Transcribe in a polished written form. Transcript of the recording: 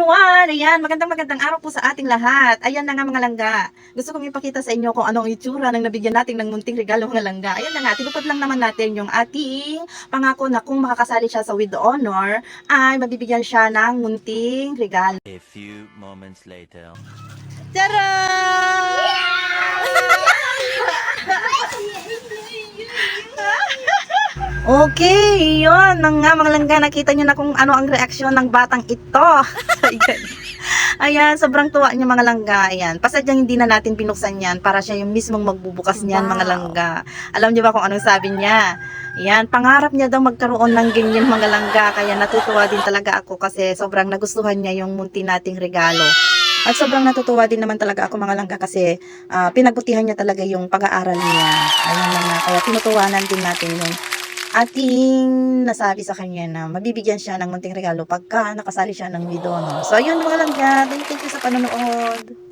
everyone! Ayan, magandang araw po sa ating lahat. Ayan na nga mga langga. Gusto kong ipakita sa inyo kung anong itsura ng nabigyan natin ng munting regalo mga langga. Ayan na nga, tinupad lang naman natin yung ating pangako na kung makakasali siya sa With Honor, ay mabibigyan siya ng munting regalo. A few moments later. Tara! Okay, yun. Nang nga mga langga, nakita nyo na kung ano ang reaksyon ng batang ito. Ayan, sobrang tuwa niya mga langga. Ayan, pasadyang hindi na natin binuksan yan para siya yung mismong magbubukas niyan mga langga. Alam niyo ba kung anong sabi niya? Ayan, pangarap niya daw magkaroon ng ganyan mga langga. Kaya natutuwa din talaga ako kasi sobrang nagustuhan niya yung munti nating regalo. At sobrang natutuwa din naman talaga ako mga langga kasi pinagbutihan niya talaga yung pag-aaral niya. Ayun na nga, kaya tinutuwanan din natin yung ating nasabi sa kanya na mabibigyan siya ng munting regalo pagka nakasali siya ng With Honor. So ayun mga langga, thank you sa panonood.